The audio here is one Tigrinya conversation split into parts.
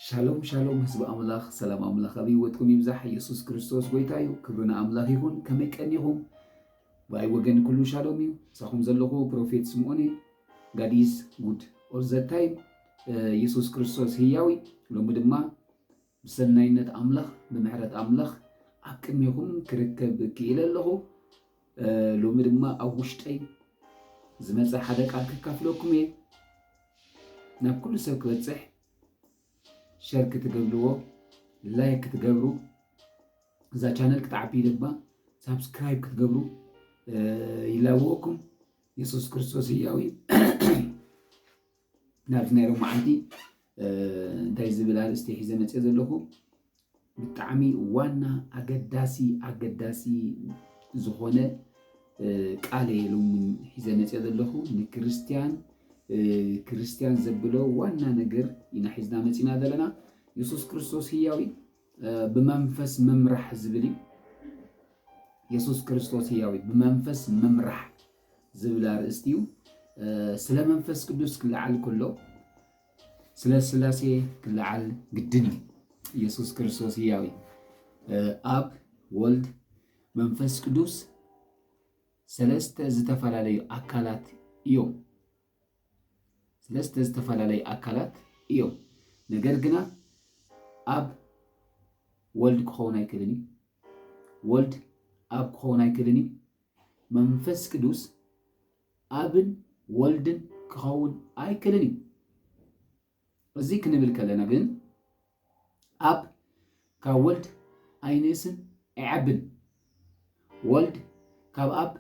ሻሎም ሻሎም ህዝቢ ኣምላኽ ሰላም ኣምላኽ ኣብ ህይወትኩም ይብዛሕ ኢየሱስ ክርስቶስ ጎይታ እዩ ክብርና ኣምላኽ ይኹን ከመይ ቀኒኹም ባይ ወገን ኩሉ ሻሎም እዩ ንሳኹም ዘለኹ ፕሮፌት ስምዖን እዩ God is good all the time ኢየሱስ ክርስቶስ ህያው ሎሚ ድማ ብሰናይነት ኣምላኽ ብምሕረት ኣምላኽ ኣብ ቅድሚኹም ክርከብ ክኢለ ኣለኹ ሎሚ ድማ ኣብ ውሽጠይ ዝመፀ ሓደ ቃል ክካፍለኩም እየ ናብ ኩሉ ሰብ ክበፅሕ ሸር ክትገብርዎ ላይክ ክትገብሩ እዛ ቻነል ክትዓቢ ድማ ሳብስክራይብ ክትገብሩ ይላወኩም ኢየሱስ ክርስቶስ ህያው ናብ ዝናይሮ መዓልቲ እንታይ ዝብል ኣርእስቲ ሒዘ መፅእ ዘለኹ ብጣዕሚ ዋና ኣገዳሲ ዝኾነ ቃል እየ ሎሚ ሒዘ መፅእ ዘለኹ ክርስቲያን ዘብሎ ዋና ነገር ኢና ሒዝና መፂና ዘለና ኢየሱስ ክርስቶስ ህያው ብመንፈስ መምራሕ ዝብል ኢየሱስ ክርስቶስ ህያው ብመንፈስ መምራሕ ዝብል ኣርእስቲ እዩ ስለ መንፈስ ቅዱስ ክለዓል ከሎ ስለ ስላሴ ክለዓል ግድን እዩ ኢየሱስ ክርስቶስ ህያው ኣብ ወልድ መንፈስ ቅዱስ ሰለስተ ዝተፈላለዩ ኣካላት እዮም ሰለስተ ዝተፈላለዩ ኣካላት እዮም ነገር ግና ኣብ ወልድ ክኸውን ኣይክእልን ወልድ ኣብ ክኸውን ኣይክእልን መንፈስ ቅዱስ ኣብን ወልድን ክኸውን ኣይክእልን እዚ ክንብል ከለና ግን ኣብ ካብ ወልድ ኣይንእስን ኣይዓብን ወልድ ካብ ኣብ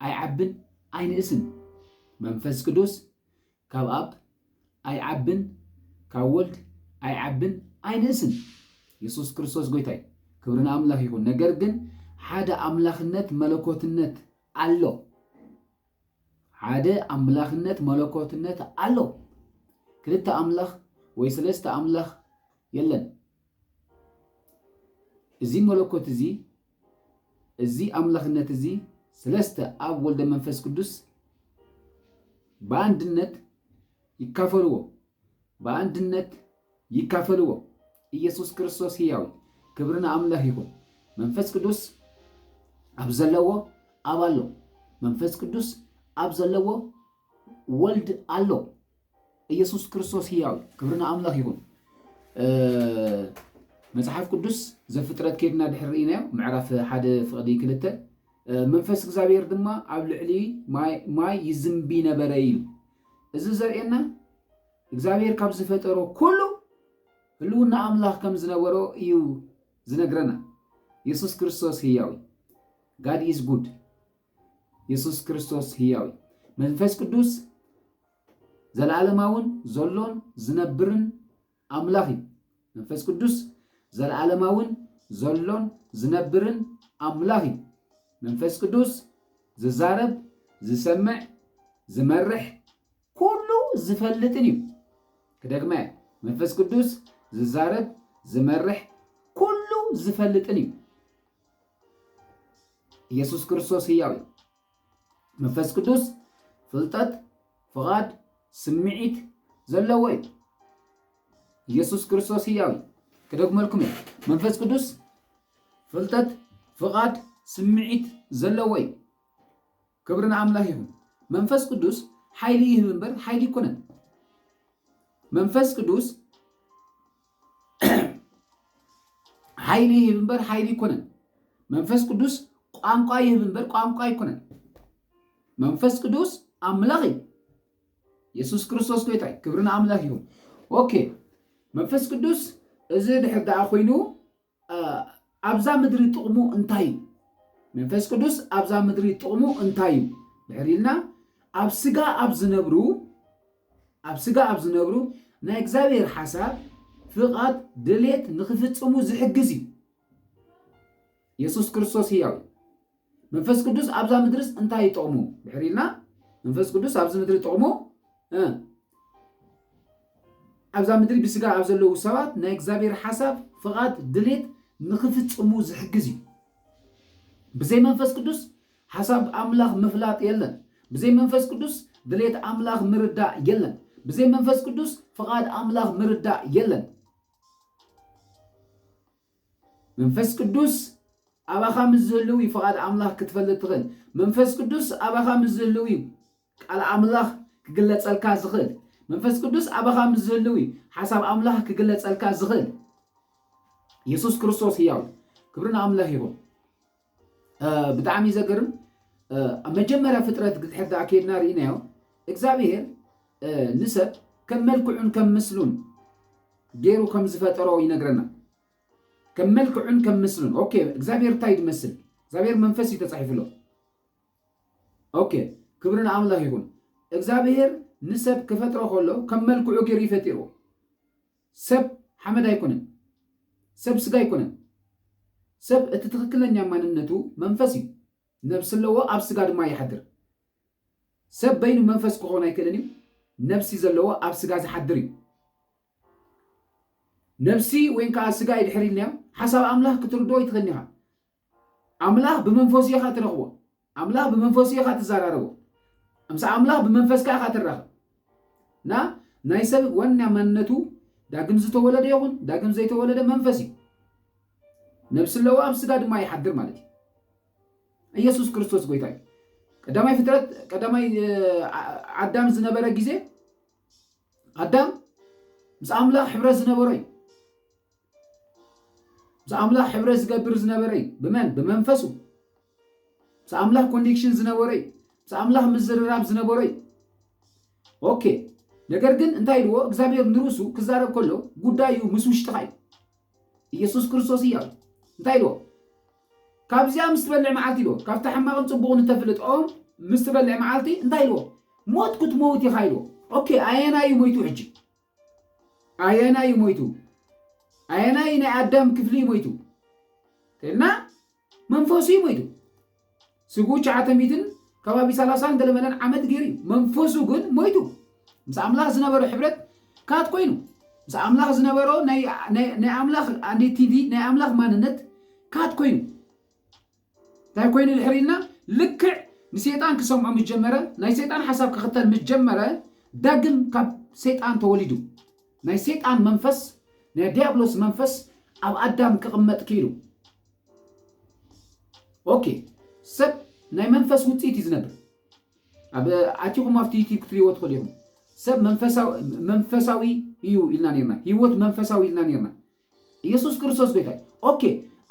ኣይዓብን ኣይንእስን መንፈስ ቅዱስ ካብ ኣብ ኣይዓብን ካብ ወልድ ኣይዓብን ኣይንእስን ኢየሱስ ክርስቶስ ጎይታይ ክብርና ኣምላኽ ይኹን ነገር ግን ሓደ ኣምላኽነት መለኮትነት ኣሎ ሓደ ኣምላኽነት መለኮትነት ኣሎ ክልተ ኣምላኽ ወይ ሰለስተ ኣምላኽ የለን እዚ መለኮት እዚ ኣምላኽነት እዚ ሰለስተ ኣብ ወልደ መንፈስ ቅዱስ በአንድነት ይካፈልዎ ኢየሱስ ክርስቶስ ህያው ክብርና ኣምላኽ ይኹን መንፈስ ቅዱስ ኣብ ዘለዎ ኣብ ኣሎ መንፈስ ቅዱስ ኣብ ዘለዎ ወልድ ኣሎ ኢየሱስ ክርስቶስ ህያው ክብርና ኣምላኽ ይኹን መጽሓፍ ቅዱስ ዘፍጥረት ከድና ድሕሪ ኢናዮ ምዕራፍ 1:2 መንፈስ እግዚአብሔር ድማ ኣብ ልዕሊ ማይ ይዝንቢ ነበረ ኢሉ እዚ ዘርኤና እግዚአብሔር ካብ ዝፈጠሮ ኩሉ ህልውና ኣምላኽ ከም ዝነበሮ እዩ ዝነግረና ኢየሱስ ክርስቶስ ህያው God is good ኢየሱስ ክርስቶስ ህያው መንፈስ ቅዱስ ዘለዓለማውን ዘሎን ዝነብርን ኣምላኽ እዩ መንፈስ ቅዱስ ዘለዓለማውን ዘሎን ዝነብርን ኣምላኽ እዩ መንፈስ ቅዱስ ዝዛረብ ዝሰምዕ ዝመርሕ ኩሉ ዝፈልጥን እዩ ክደግመ መንፈስ ቅዱስ ዝዛረብ ዝመርሕ ኩሉ ዝፈልጥን እዩ ኢየሱስ ክርስቶስ ህያው መንፈስ ቅዱስ ፍልጠት ፍቓድ ስምዒት ዘለዎ እዩ ኢየሱስ ክርስቶስ ህያው ክደግመልኩም መንፈስ ቅዱስ ፍልጠት ፍቓድ ስምዒት ዘለዎ እዩ ክብርና ኣምላኽ ይሁን መንፈስ ቅዱስ ሓይሊ ይህብ እምበር ሓይሊ ይኮነን መንፈስ ቅዱስ ሓይሊ ይህብ እምበር ሓይሊ ይኮነን መንፈስ ቅዱስ ቋንቋ ይህብ እምበር ቋንቋ ይኮነን መንፈስ ቅዱስ ኣምላኽ እዩ ኢየሱስ ክርስቶስ ጎይታይ ክብርና ኣምላኽ ይሁን ኦኬ መንፈስ ቅዱስ እዚ ድሕር ደኣ ኮይኑ ኣብዛ ምድሪ ጥቕሙ እንታይ እዩ መንፈስ ቅዱስ ኣብዛ ምድሪ ጥቕሙ እንታይ እዩ ድሕር ኢልና ኣብ ስጋ ኣብ ዝነብሩ ናይ እግዚአብሔር ሓሳብ ፍቓድ ድሌት ንኽፍጽሙ ዝሕግዝ እዩ ኢየሱስ ክርስቶስ ህያው መንፈስ ቅዱስ ኣብዛ ምድሪስ እንታይ ይጥቕሙ ድሕር ኢልና መንፈስ ቅዱስ ኣብዚ ምድሪ ጥቕሙ ኣብዛ ምድሪ ብስጋ ኣብ ዘለዉ ሰባት ናይ እግዚአብሔር ሓሳብ ፍቓድ ድሌት ንኽፍጽሙ ዝሕግዝ እዩ ብዘይ መንፈስ ቅዱስ ሓሳብ ኣምላኽ ምፍላጥ የለን ብዘይ መንፈስ ቅዱስ ድሌት ኣምላኽ ምርዳእ የለን ብዘይ መንፈስ ቅዱስ ፍቓድ ኣምላኽ ምርዳእ የለን መንፈስ ቅዱስ ኣባኻ ምስ ዝህልው ፍቓድ ኣምላኽ ክትፈልጥ ትኽእል መንፈስ ቅዱስ ኣባኻ ምስ ዝህልው ቃል ኣምላኽ ክግለጸልካ ዝኽእል መንፈስ ቅዱስ ኣባኻ ምስ ዝህልው ሓሳብ ኣምላኽ ክግለጸልካ ዝኽእል ኢየሱስ ክርስቶስ ሕያው ክብርን ኣምላኽ ይኹን ብጣዕሚ ዘገርም መጀመርያ ፍጥረት ክትሕዳ ከድና ርኢናዮ እግዚአብሔር ንሰብ ከም መልክዑን ከም ምስሉን ገይሩ ከም ዝፈጠሮ ይነግረና ከም መልክዑን ከም ምስሉን ኦኬ እግዚአብሔር እንታይ ይመስል እግዚአብሔር መንፈስ ተጻሒፍሎ ኦኬ ክብርን ኣምላኽ ይኹን እግዚአብሔር ንሰብ ክፈጥሮ ከሎ ከም መልክዑ ገይሩ ይፈጥሮ ሰብ ሓመድ ኣይኮነን ሰብ ስጋ ኣይኮነን ሰብ እቲ ትክክለኛ ማንነቱ መንፈስ እዩ ነብስ ኣለዎ ኣብ ስጋ ድማ ይሓድር ሰብ በይኑ መንፈስ ክኾን ኣይክእልን እዩ ነብሲ ዘለዎ ኣብ ስጋ ዝሓድር እዩ ነብሲ ወይ ከዓ ስጋ ይድሕሪልና ሓሳብ ኣምላኽ ክትርድኦ ይትኽእልኒ ኢኻ ኣምላኽ ብመንፈስ ኢኻ ትረኽቦ ኣምላኽ ብመንፈስ ኢኻ ትዘራረቦ ኣምሳ ኣምላኽ ብመንፈስካ ኢኻ ትራኸብ ና ናይ ሰብ ዋና ማንነቱ ዳግም ዝተወለደ ይኹን ዳግም ዘይተወለደ መንፈስ እዩ ነብስ ኣለዎ ኣብ ስጋ ድማ ይሓድር ማለት እዩ ኢየሱስ ክርስቶስ ጎይታ እዩ ቀዳማይ ፍጥረት ቀዳማይ አዳም ዝነበረ ጊዜ አዳም ምስ ኣምላኽ ሕብረት ዝነበረ እዩ ምስ ኣምላኽ ሕብረት ዝገብር ዝነበረ እዩ ብመን ብመንፈሱ ምስ ኣምላኽ ኮኔክሽን ዝነበረ እዩ ምስ ኣምላኽ ምዝርራብ ዝነበረ እዩ ኦኬ ነገር ግን እንታይ ኢልዎ እግዚአብሔር ንርሱ ክዛረብ ከሎ ጉዳዩ ምስ ውሽጥኻ እዩ ኢየሱስ ክርስቶስ እዩ እንታይ ኢልዎ ካብዚያ ምስ ትበልዕ መዓልቲ ኢልዎ ካብቲ ሕማቕን ጽቡቕን እተፍልጥኦም ምስ ትበልዕ መዓልቲ እንታይ ኢልዎ ሞት ክትመውት ኢኻ ኢልዎ ኦኬ ኣየናይ ሞይቱ ሕጂ ኣየናይ ሞይቱ ኣየናይ ናይ ኣዳም ክፍሊ ሞይቱ ተልና መንፈሱ ሞይቱ ስጉ 900 ከባቢ 30 ገለመለን ዓመት ገይሩ መንፈሱ ግን ሞይቱ ምስ ኣምላኽ ዝነበረ ሕብረት ካት ኮይኑ ምስ ኣምላኽ ዝነበረ ናይ ኣምላኽ ኣንቲቲ ናይ ኣምላኽ ማንነት ካት ኮይኑ እንታይ ኮይኑ ልሕሪልና ልክዕ ንሰይጣን ክሰምዖ ምስ ጀመረ ናይ ሰይጣን ሓሳብ ክኽተል ምስ ጀመረ ዳግም ካብ ሰይጣን ተወሊዱ ናይ ሰይጣን መንፈስ ናይ ዲያብሎስ መንፈስ ኣብ ኣዳም ክቕመጥ ክኢሉ ኦኬ ሰብ ናይ መንፈስ ውፅኢት እዩ ዝነብር ኣብ ኣቲኹም ኣብቲ ዩቲብ ክትሪእዎ ትኽእሉ ኢኹም ሰብ መንፈሳዊ እዩ ኢልና ነርና ህይወት መንፈሳዊ ኢልና ነርና ኢየሱስ ክርስቶስ ጎይታ ኦኬ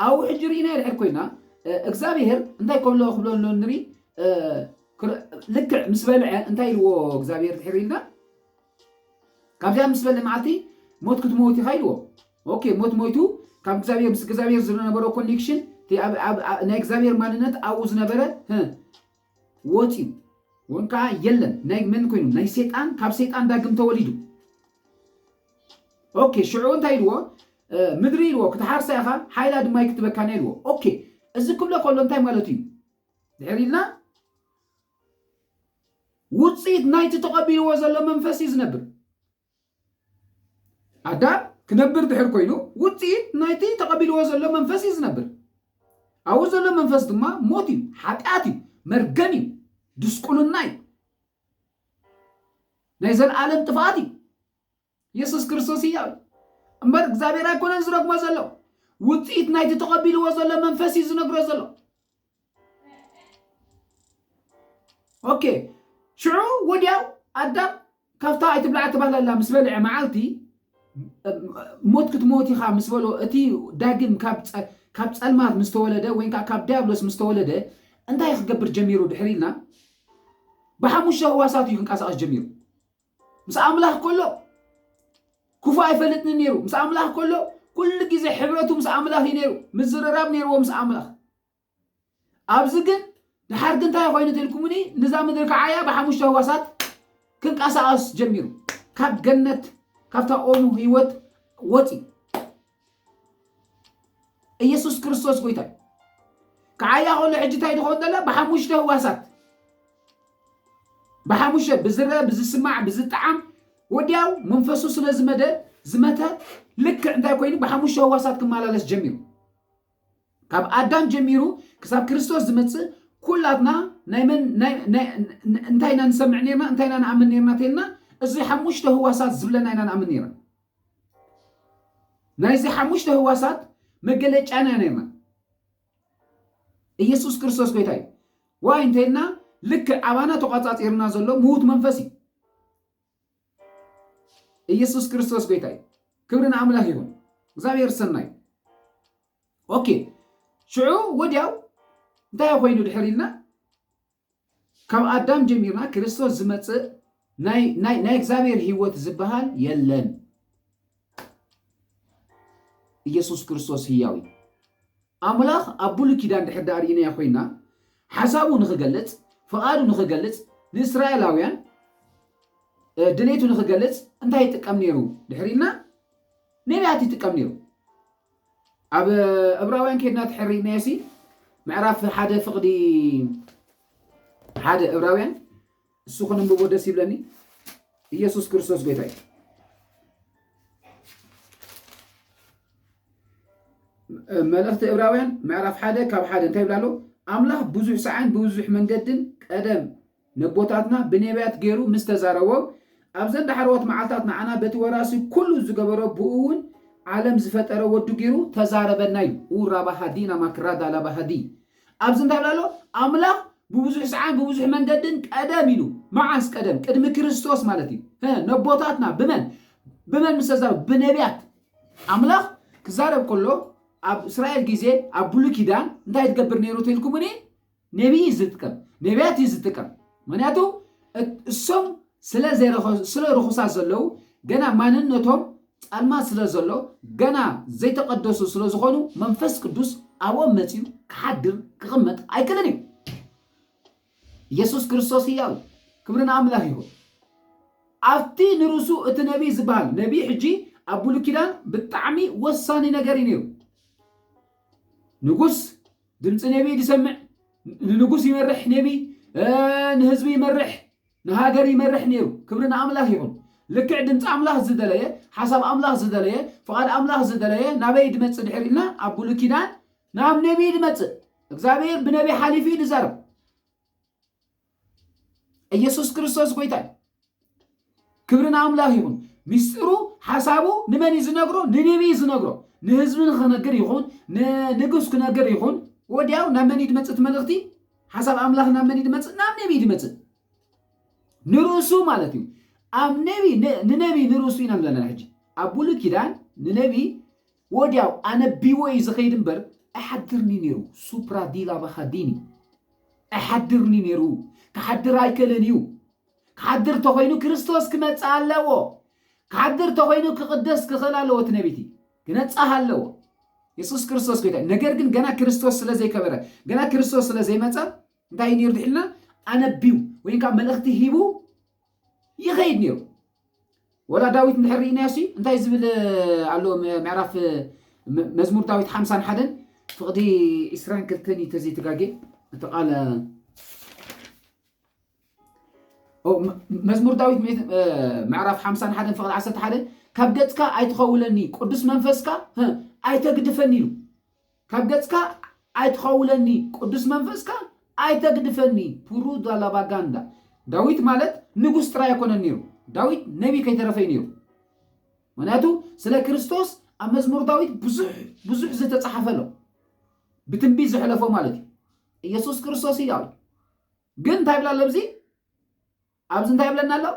ኣብኡ ሕጂ ርኢና ይድሕር ኮይና እግዚአብሔር እንታይ ከሎ ክብሎ ንርኢ ልክዕ ምስ በልዐ እንታይ ኢልዎ እግዚአብሔር ድሕሪ ኢልና ካብዚያ ምስ በልዐ መዓልቲ ሞት ክትመውት ኢኻ ኢልዎ ኦኬ ሞት ሞይቱ ካብ እግዚአብሔር ምስ እግዚአብሔር ዝነበሮ ኮኔክሽን ናይ እግዚአብሔር ማንነት ኣብኡ ዝነበረ ወፂኡ ወንካ የለን ናይ መን ኮይኑ ናይ ሰይጣን ካብ ሰይጣን ዳግም ተወሊዱ ኦኬ ሽዑ እንታይ ኢልዎ ምድሪ ኢልዎ ክትሓርሳ ኢኻ ሓይላ ድማ ክትበካና ኢልዎ ኦኬ እዚ ክብሎ ከሎ እንታይ ማለት እዩ ድሕሪ ኢልና ውፅኢት ናይቲ ተቐቢልዎ ዘሎ መንፈስ እዩ ዝነብር ኣዳም ክነብር ድሕር ኮይኑ ውፅኢት ናይቲ ተቐቢልዎ ዘሎ መንፈስ እዩ ዝነብር ኣብኡ ዘሎ መንፈስ ድማ ሞት እዩ ሓጢኣት እዩ መርገም እዩ ድስቁልና እዩ ናይ ዘለዓለም ጥፍኣት እዩ ኢየሱስ ክርስቶስ እዩ እምበር እግዚአብሔር ኣይኮነን ዝረግሞ ዘሎ ውፅኢት ናይቲ ተቐቢልዎ ዘሎ መንፈስ እዩ ዝነግሮ ዘሎ ኦኬ ሽዑ ወዲያው ኣዳም ካብታ ኣይትብልዓ ትባህለላ ምስ በልዐ መዓልቲ ሞት ክትመውት ኢኻ ምስ በሎ እቲ ዳግም ካብ ጸልማት ምስ ተወለደ ወይ ካብ ዲያብሎስ ምስ ተወለደ እንታይ ክገብር ጀሚሩ ድሕሪ ኢልና ብሓሙሽተ ህዋሳት እዩ ክንቀሳቐስ ጀሚሩ ምስ ኣምላኽ ከሎ ክፉ ኣይፈልጥን ነይሩ ምስ ኣምላኽ ከሎ ኩሉ ግዜ ሕብረቱ ምስ ኣምላኽ እዩ ነይሩ ምዝርራብ ነይርዎ ምስ ኣምላኽ ኣብዚ ግን ድሓር ግን እንታይ ኮይኑ ትልኩምኒ ንዛ ምድሪ ከዓያ ብሓሙሽተ ህዋሳት ክንቀሳቐስ ጀሚሩ ካብ ገነት ካብታ ኦሙ ህይወት ወፂ ኢየሱስ ክርስቶስ ጎይታ ከዓያ ከሎ ሕጂ እንታይ ድኾን ዘላ ብሓሙሽተ ህዋሳት ብሓሙሽተ ብዝረ ብዝስማዕ ብዝጣዓም ወዲያው መንፈሱ ስለ ዝመተ ልክዕ እንታይ ኮይኑ ብሓሙሽተ ህዋሳት ክመላለስ ጀሚሩ ካብ ኣዳም ጀሚሩ ክሳብ ክርስቶስ ዝመፅእ ኩላትና እንታይና ንሰምዕ ነርና እንታይና ንኣምን ነርና ተልና እዚ ሓሙሽተ ህዋሳት ዝብለና ኢና ንኣምን ነርና ናይዚ ሓሙሽተ ህዋሳት መገለጫና ነርና ኢየሱስ ክርስቶስ ጎይታይ ዋይ እንተይና ልክ አባና ተቋጻጽርና ዘሎ ሙት መንፈስ ኢየሱስ ክርስቶስ ጎይታይ ክብርና አምላክ ይሁን እግዚአብሔር ሰናይ ኦኬ ሽዑ ወዲያው እንታይ ኮይኑ ድሕሪልና ካብ አዳም ጀሚርና ክርስቶስ ዝመጽእ ናይ እግዚአብሔር ህይወት ዝበሃል የለን ኢየሱስ ክርስቶስ ህያዊ አምላክ አቡል ኪዳን ድሕር ዳርይና ኮይና ሐሳቡ ንኽገልጽ ፍቃዱ ንኽገልጽ ንእስራኤላውያን ድሌቱ ንኽገልጽ እንታይ ይጥቀም ነይሩ ድሕሪና ነቢያት ይጥቀም ነይሩ ኣብ ዕብራውያን ከድና ትሕሪና የሲ ምዕራፍ 1 ፍቅዲ 1 ዕብራውያን እሱ ክንብቦ ደስ ይብለኒ ኢየሱስ ክርስቶስ ጎይታይ መልእክቲ ዕብራውያን ምዕራፍ 1 ካብ 1 እንታይ ይብላሎ አምላክ ብዙሕ ሰዓን ብዙሕ መንገድን ቀደም ነቦታትና ብነቢያት ገይሩ ምስ ተዛረቦ ኣብ ዘንዳ ሓርወት መዓልታት ንዓና በቲ ወራሲ ኩሉ ዝገበሮ ብኡውን ዓለም ዝፈጠረ ወዱ ገይሩ ተዛረበና እዩ ኡራባሃዲና ማክራዳ ላባሃዲ ኣብዚ እንታይ ይብላሎ አምላክ ብብዙሕ ሰዓን ብብዙሕ መንገድን ቀደም ኢሉ መዓስ ቀደም ቅድሚ ክርስቶስ ማለት እዩ ነቦታትና ብመን ምስ ተዛረቦ ብነቢያት አምላክ ክዛረብ ከሎ ኣብ እስራኤል ጊዜ ኣብ ብሉይ ኪዳን እንታይ ትገብር ነይሩ ትልኩምኒ ነቢይ ዝጥቀም ነቢያት ዝጥቀም ምክንያቱ እሶም ስለ ርኹሳት ዘለው ገና ማንነቶም ጻልማ ስለ ዘሎ ገና ዘይተቀደሱ ስለ ዝኾኑ መንፈስ ቅዱስ ኣብኦም መጺኡ ክሓድር ክቕመጥ ኣይክእልን እዩ ኢየሱስ ክርስቶስ ህያው ክብርና አምላክ ይሁን ኣብቲ ንርሱ እቲ ነቢይ ዝበሃል ነቢይ ሕጂ ኣብ ብሉይ ኪዳን ብጣዕሚ ወሳኒ ነገር እዩ ነይሩ ንጉስ ድምፂ ነቢይ ድሰምዕ ንንጉስ ይመርሕ ነቢይ ንህዝቢ ይመርሕ ንሃገር ይመርሕ ነይሩ ክብርና አምላክ ይሁን ልክዕ ድምፂ አምላክ ዝደለየ ሓሳብ አምላክ ዝደለየ ፍቃድ አምላክ ዝደለየ ናበይ ድመጽእ ድሕሪልና ኣብ ብሉይ ኪዳን ናብ ነቢይ ድመጽእ እግዚአብሔር ብነቢይ ሓሊፉ ይዛረብ ኢየሱስ ክርስቶስ ጎይታ ክብርና አምላክ ይሁን ሚስጥሩ ሓሳቡ ንመን ዝነግሮ ንነቢይ ዝነግሮ ንህዝብን ክነግር ይኹን ንንጉስ ክነግር ይኹን ወዲያው ናብ መን ድመጽእ መልእኽቲ ሓሳብ አምላክ ናብ መን ድመጽእ ናብ ነቢይ ድመጽእ ንርሱ ማለት እዩ ኣብ ንነቢይ ንርሱ ኢና ዘለና ሕጂ ኣብ ብሉይ ኪዳን ንነቢይ ወዲያው ኣነቢዎ እዩ ዝኸይድ እምበር ኣሓድርኒ ነይሩ ሱፕራ ዲላ ባኻዲኒ ኣሓድርኒ ነይሩ ክሓድር ኣይክእልን እዩ ክሓድር ተኮይኑ ክርስቶስ ክመጽእ ኣለዎ ክሓድር ተኮይኑ ክቅደስ ክኽእል ኣለዎ እቲ ነቢይ ክነጻህ ኣለዎ ኢየሱስ ክርስቶስ ጎይታ ነገር ግን ገና ክርስቶስ ስለ ዘይከበረ ገና ክርስቶስ ስለ ዘይመጸ እንታይ ነይሩ ድሕልና ኣነቢው ወይ ከዓ መልእኽቲ ሂቡ ይኸይድ ነይሩ ወላ ዳዊት እንድሕሪእና ያሲ እንታይ ዝብል ኣሎ ምዕራፍ መዝሙር ዳዊት 51 ፍቅዲ 22 ተዘይትጋጌ ተቃለ መዝሙር ዳዊት ምዕራፍ 51 ፍቅዲ 11 ካብ ገጽካ ኣይትኸውለኒ ቅዱስ መንፈስካ ኣይተግድፈኒ ኢሉ ካብ ገጽካ ኣይትኸውለኒ ቅዱስ መንፈስካ ኣይተግድፈኒ ፑሩዳ ላባጋንዳ ዳዊት ማለት ንጉስ ጥራይ ኣይኮነን ነይሩ ዳዊት ነቢይ ከይተረፈይ ነይሩ ምክንያቱ ስለ ክርስቶስ ኣብ መዝሙር ዳዊት ብዙሕ ዝተጻሓፈሎ ብትንቢት ዝሕለፎ ማለት እዩ ኢየሱስ ክርስቶስ እዩ ግን እንታይ ብላ ኣብዚ ኣብዚ እንታይ ብለና ኣሎ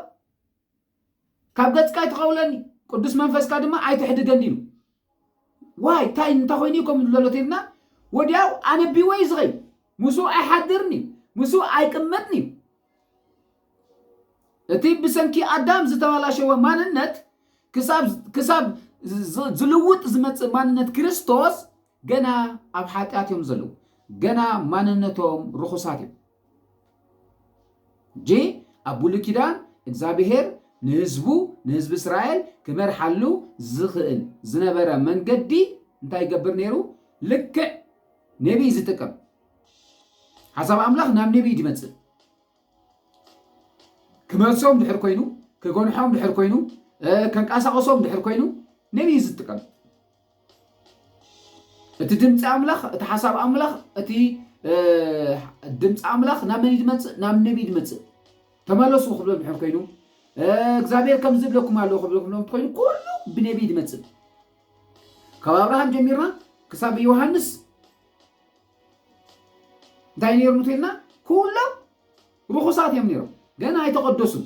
ካብ ገጽካ ኣይትኸውለኒ ቅዱስ መንፈስካ ድማ ኣይትሕድገኒ ኢሉ ዋይ ታይ እንታይ ኮይኑ ከም ዘሎ ተይልና ወዲያው ኣነቢዎ እዩ ዝኸይድ ሙሱ ኣይሓድርኒ ሙሱ ኣይቅመጥኒ እቲ ብሰንኪ ኣዳም ዝተበላሸወ ማንነት ክሳብ ዝልውጥ ዝመጽእ ማንነት ክርስቶስ ገና ኣብ ሓጢኣት እዮም ዘለዉ ገና ማንነቶም ርኹሳት እዮም ጂ ኣብ ብሉይ ኪዳን እግዚአብሔር ንህዝቢ እስራኤል ክመርሓሉ ዝኽእል ዝነበረ መንገዲ እንታይ ይገብር ነይሩ ልክዕ ነቢይ ዝጥቀም ሓሳብ አምላክ ናብ ነቢይ ድመጽእ ክመልሶም ድሕር ኮይኑ ክጎንሖም ድሕር ኮይኑ ከንቃሳቀሶም ድሕር ኮይኑ ነቢይ ዝጥቀም እቲ ድምፂ አምላክ እቲ ሓሳብ አምላክ እቲ ድምፂ አምላክ ናብ መን ድመጽእ ናብ ነቢይ ድመጽእ ተመለሱ ክብሎም ድሕር ኮይኑ እግዚአብሔር ከም ዝብለኩም ኣለዎ ክብለኩም ኮይኑ ኩሉ ብነቢይ ድመጽእ ካብ አብርሃም ጀሚርና ክሳብ ዮሐንስ እንታይ ነይሩ እንተልና ኩሎም ርኩሳት እዮም ነይሮም ገና ኣይተቀደሱን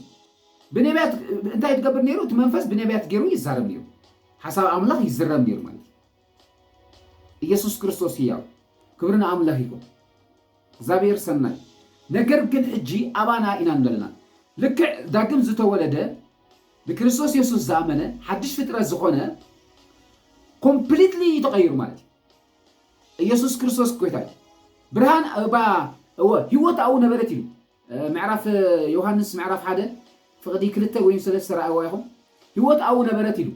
ብነቢያት እንታይ ትገብር ነይሩ እቲ መንፈስ ብነቢያት ገይሩ ይዛረብ ነይሩ ሓሳብ ኣምላኽ ይዝረብ ነይሩ ማለት ኢየሱስ ክርስቶስ ሕያው ክብርና ኣምላኽ ይኩን እግዚአብሔር ሰናይ ነገር ግን ሕጂ ኣባና ኢና ንበለና ልክዕ ዳግም ዝተወለደ ብክርስቶስ ኢየሱስ ዝኣመነ ሓድሽ ፍጥረት ዝኾነ ኮምፕሊትሊ ተቀይሩ ማለት ኢየሱስ ክርስቶስ ኮይታይ ብርሃን ህይወት ኣው ነበረት ኢሉ ምዕራፍ ዮሐንስ ምዕራፍ 1 ፍቅዲ 2 ወይ 3 ረኣይዋ ይኹም ህይወት ኣው ነበረት ኢሉ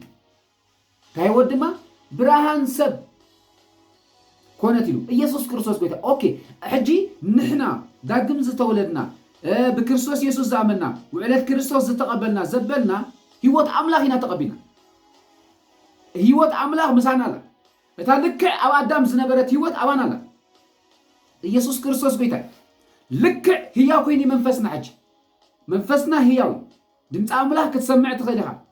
ታይወት ድማ ብርሃን ሰብ ኮነት ኢሉ ኢየሱስ ክርስቶስ ኮይታይ ኦኬ ሕጂ ንሕና ዳግም ዝተወለድና بكريستوس يسوع زعمنا وعلى كريستوس زتقبلنا زبلنا هيوت أملاك هنا تقبلنا هيوت أملاك مسانا لا بتالك أو أدم زنبرت هيوت أوانا لا يسوع كريستوس بيتاي لك هياو كيني منفسنا حج منفسنا هياو دمت أملاك تسمع تخليها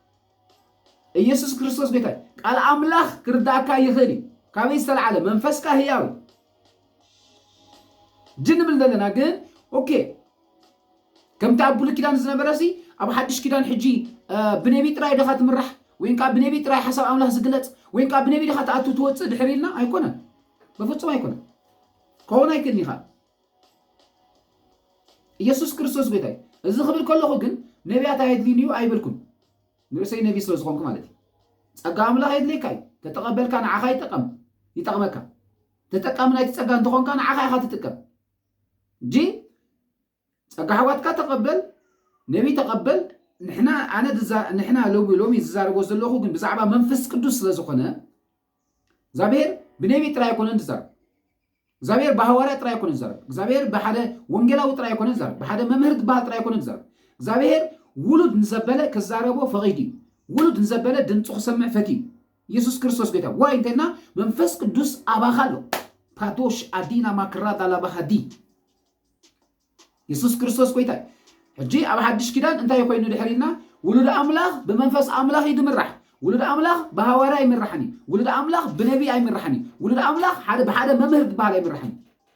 يسوع كريستوس بيتاي قال أملاك كرداك يخلي كابيس العالم منفسك هياو جن بلدنا جن أوكي كم تعبوا لك كيدان زنبرسي أبو حدش كيدان حجي بنبي تراي دخات مرح وين كاب بنبي تراي حسب أملاك زقلت وين كاب بنبي دخات أتو توت دحريلنا هيكونه بفتش ما يكونه كونه يكني خا يسوع كريستوس بيتاي إذا خبر كله خو جن نبي أتايد لينيو أي بالكم نرسي نبي سلوز خونكم عليه أقام لا هيد ليكاي تتقبل كان عخاي تقم يتقمك تتقم لا تتقم تخون كان عخاي خات تتقم جي أقحواتك تقبل نبي تقبل نحنا لومي زارب وزلوخو جن بزعبا منفس قدوس لزخنا زابير بنبي ترى يكون انتظار زابير بهوارات ترى يكون انتظار زابير بحدا ونجلاو ترى يكون انتظار بحدا ممهرت بها ترى يكون انتظار زابير ولد نزبله كزاربو فغيدي ولد نزبله دنصخ سمع فتي يسوع كريستوس قيتا واي انتنا منفس قدوس اباخالو باتوش ادينا مكرات على بهدي يسوع كريستوس قيتا حجي ابا حدش كيدان انت يكونوا دحرينا ولد املاح بمنفس املاح يدمرح ولد املاح بهوارا يمرحني ولد املاح بنبي يمرحني ولد املاح حدا بحدا ممهر بحال يمرحني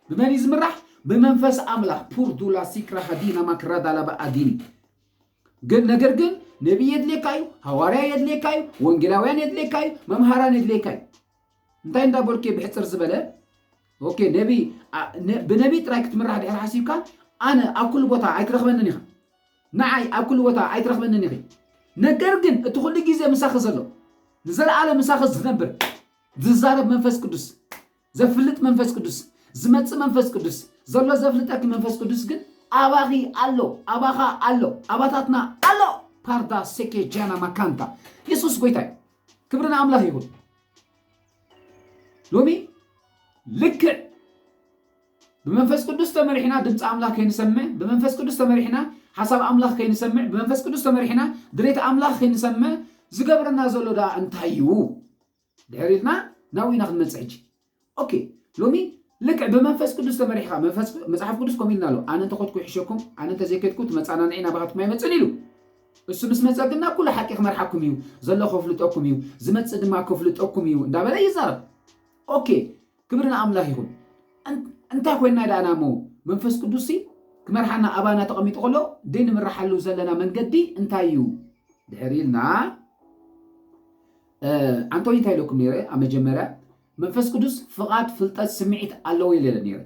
بمن يزمرح بمنفس املاح بور دولا سيكرا هدينا مكرا دالا باديني جن نجر جن نبي يدليكاي هوارا يدليكاي وانجلاويان يدليكاي ممهران يدليكاي انت عند بوركي بحصر زبله اوكي نبي بنبي تراك تمرح دحر حسيبك أنا أكل بوتا أيترخبنني خا نعي أكل بوتا أيترخبنني خي نجرجن تقول لي جزء مساخز له نزل على مساخز نبر ززارب منفس قدس زفلت منفس قدس زمت منفس قدس زلا زفلتك منفس قدس جن أباخي الله أباخا الله أباتاتنا الله باردا سكي جانا مكانتا يسوع قويتاي كبرنا أملاك يقول لومي لك بمنفس قدس تمرحنا دمت أملاك كي نسمع بمنفس قدس تمرحنا حسب أملاك كي نسمع بمنفس قدس تمرحنا دريت أملاك كي نسمع زقبرنا زلو دا انتهيو دحريتنا ناوي ناخذ مسعج اوكي لومي لك بمنفس قدس تمرحها منفس مصحف قدس كوميلنا له انا انت خدكو يحشكم انا انت زيكتكو تمصانا نعينا بغات ما يمصنيلو እሱ ምስ መጸግና ኩሉ ሓቂ ክመርሓኩም እዩ ዘሎ ከፍልጦኩም እዩ ዝመጽ ድማ ከፍልጦኩም እዩ እንዳበለ ይዛረብ ኦኬ ክብርና ኣምላኽ ይሁን እንታይ ኮይና ዳናሞ መንፈስ ቅዱስ ክመርሓና ኣባና ተቐሚጡ ቆሎ ደን ምርሓሉ ዘለና መንገዲ እንታይ እዩ ድሕሪልና አንቶኒ ታይሎኩም ነይረ ኣብ መጀመርያ መንፈስ ቅዱስ ፍቃድ ፍልጠት ስምዒት ኣለዎ ይለለ ነይረ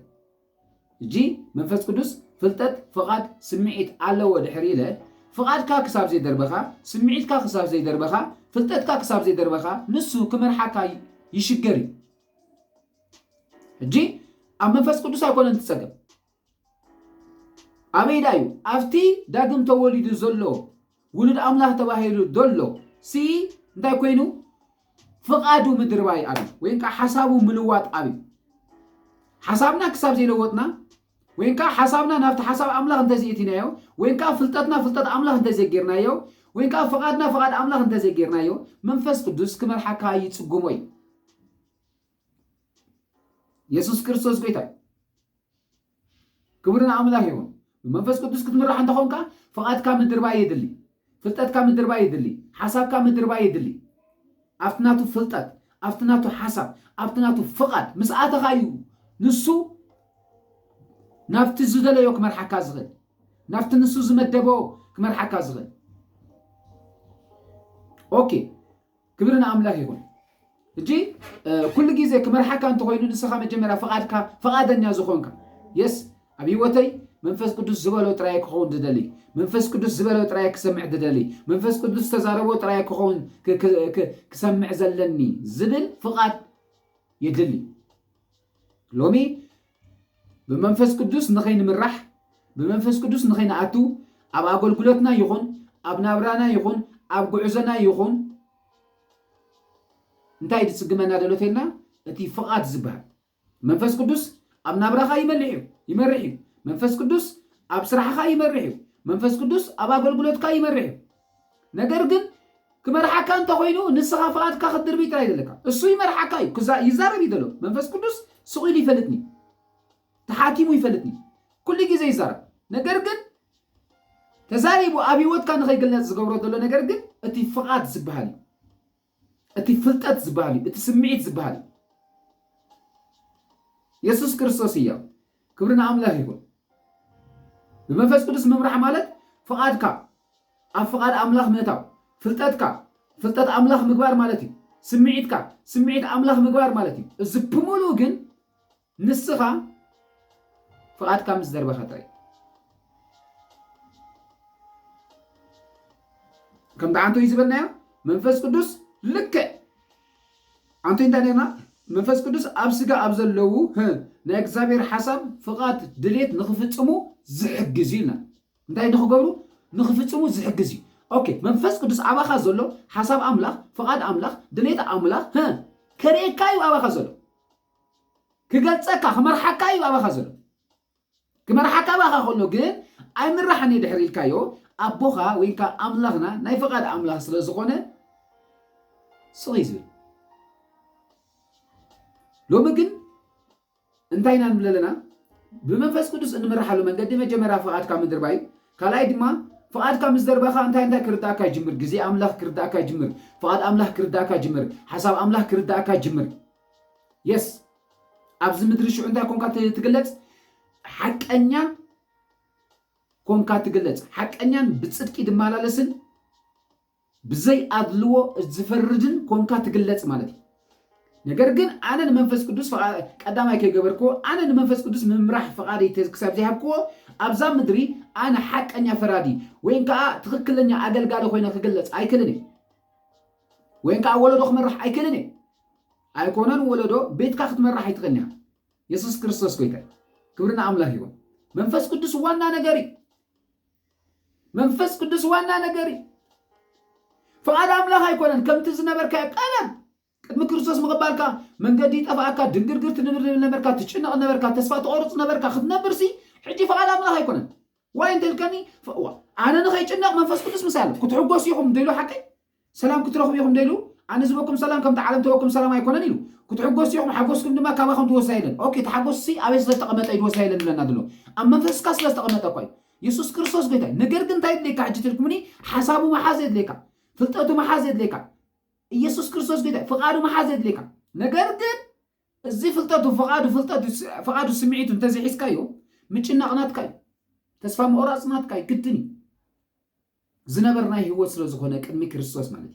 እጂ መንፈስ ቅዱስ ፍልጠት ፍቃድ ስምዒት ኣለዎ ድሕሪ ኢለ ፍቃድካ ክሳብ ዘይደርበኻ ስምዒትካ ክሳብ ዘይደርበኻ ፍልጠትካ ክሳብ ዘይደርበኻ ንሱ ክመርሓካ ይሽገር እጂ ኣብ መንፈስ ቅዱስ ኣይኮነን ትጸገም ኣበይዳ እዩ ኣብቲ ዳግም ተወሊዱ ዘሎ ውሉድ ኣምላኽ ተባሂሉ ዘሎ ሲ እንታይ ኮይኑ ፍቃዱ ምድርባይ ኣብ ወይንካ ሓሳቡ ምልዋጥ ኣብ ሓሳብና ክሳብ ዘይለወጥና ወይንካ ሓሳብና ናብቲ ሓሳብ ኣምላኽ እንተዘይእትናዮ ወይንካ ፍልጠትና ፍልጠት ኣምላኽ እንተዘይጌርናዮ ወይንካ ፍቃድና ፍቃድ ኣምላኽ እንተዘይጌርናዮ መንፈስ ቅዱስ ክመርሓካ ይጽጉሞ እዩ ኢየሱስ ክርስቶስ ጌታ ክብርና ኣምላኽ ይሁን መንፈስ ቅዱስ ክትምራሕ እንተኾንካ ፍቃድካ ምድርባይ ይድሊ ፍልጠትካ ምድርባይ ይድሊ ሓሳብካ ምድርባይ ይድሊ ኣፍናቱ ፍልጠት أفتناتو حسب أفتناتو فقط مساعته خايو نسو نافت الزدلة يو كمر حكا زغل نافت نسو زمدبو كمر حكا زغل أوكي كبرنا أملاك يكون جي كل جيزة كمر حكا أنتو غينو نسخة مجمرة فقادن يا زخونك يس أبي وتي منفس قدس زبالو ترايك خون ددلي منفس قدس زبالو ترايك سمع ددلي منفس قدس تزاربو ترايك خون كسمع زلني زبل فقاد يدلي لومي بمنفس قدس نخين مرح بمنفس قدس نخين عتو أب أقول قلتنا يخون أب نابرانا يخون أب قعزنا يخون انتاي تسقمنا دلوتينا التي فقاد زبال منفس قدس أب نابراخا يمرحيو منفس قدس أب سرحخا يمرحيو منفس قدس أب أقول قلتك يمرحيو نقرقن كمرحكا انت خوينو نسخا فقاد كخدر بيت رايد لك السو يمرحكا يزارب يدلو منفس قدس سقيل يفلتني تحاكيمو يفلتني كل جيزة يزارب نقرقن تزاريبو أبي وات كان غير قلنا زقورو دلو نقرقن اتي فقاد زبهالي اتي فلتات زبهالي اتي سمعيت زبهالي يسوس كريستوس إياه كبرنا أملاك يقول بمنفس قدس ممرح مالت فقادك فقاد أملاك متاو فلتاتك فلتات أملاك مقبار مالتي سمعيتك سمعيت أملاك مقبار مالتي الزبمولو جن نسخة فقادك مزدر بخطري كم دعانتو يزبلنا منفس قدس لك أنتو انتانينا منفس قدس أبسقا أبزلو نا إكزابير حسب فقاد دليت نخفتمو زحجزينا انتاي نخقبرو نخفتمو زحجزي اوكي منفس قدس أباخا زلو حسب أملاخ فقاد أملاخ دليت أملاخ كريكايو أباخا زلو كقلتسكا خمرحكايو أباخا زلو كمرحكا أباخا خلو جن أي مرحني دحري الكايو أبوخا وينكا أملاخنا ناي فقاد أملاخ سلزقونه صغيزي لو مجن انتاينا نبللنا بمنفس قدس انمرحلو من قد مجمرا فقاد كام درباي كالاي دما فقاد كام زدرباخا انتاي كرداكا جمر غزي املاح كرداكا جمر فقاد املاح كرداكا جمر حساب املاح كرداكا جمر يس ابز مدري شو انت كونكا تغلص حقنيا كونكا تغلص حقنيا بصدقي دمالالسن بزي ادلو زفردن كونكا تغلص مالتي ነገር ግን አነ መንፈስ ቅዱስ ቀዳማይ ከገበርኮ አነ መንፈስ ቅዱስ መምራህ ፈቃዲ ተክሳብ ዘይሃብኮ አብዛ ምድሪ አነ ሐቀኛ ፈራዲ ወይንካ ትክክለኛ አገልጋለ ሆይና ከገለጽ አይከለኔ ወይንካ ወለዶ ከመራህ አይከለኔ አይኮነን ወለዶ ቤትካ ክትመራህ አይትቀኛ ኢየሱስ ክርስቶስ ኮይታ ክብርና አምላክ ይሁን መንፈስ ቅዱስ ዋና ነገሪ መንፈስ ቅዱስ ዋና ነገሪ ፈቃድ አምላክ አይኮነን ከምት ዝነበርካ ቀለም ቅድም ክርስቶስ መቀባልካ መንገዲ ጠፋካ ድንግርግር ትንብር ነበርካ ትጭነቅ ነበርካ ተስፋ ተቆርጽ ነበርካ ክትነብርሲ ሕጂ ፈቃድ አምላክ አይኮነን ዋይ እንተልከኒ አነ ንኸይጭነቅ መንፈስ ቅዱስ ምሳለ ክትሕጎስ ይኹም ደይሉ ሓቂ ሰላም ክትረኽቡ ይኹም ደይሉ አነ ዝበኩም ሰላም ከምቲ ዓለም ተወኩም ሰላም አይኮነን ኢሉ ክትሕጎስ ይኹም ሓጎስኩም ድማ ካባኹም ትወሳይለን ኦኬ ተሓጎስሲ ኣበይ ስለተቐመጠ ይወሳይለን ብለና ድሎ ኣብ መንፈስካ ስለተቐመጠ እኳ ኢየሱስ ክርስቶስ ጌታ ነገር ግን እንታይ ድሌካ ሕጂ ትልኩምኒ ሓሳቡ መሓዘ ድሌካ ፍልጠቱ መሓዘ ድሌካ ኢየሱስ ክርስቶስ ጌታ ፈቃዱ መሓዘት ለካ ነገር ግን እዚ ፍልጠቱ ፈቃዱ ስምዒቱ እንተዘይሒዝካዮ ምጭናቕናትካዮ ተስፋ መቁራፅናትካዮ ግድኒ ዝነበርናይ ህይወት ስለ ዝኾነ ቅድሚ ክርስቶስ ማለት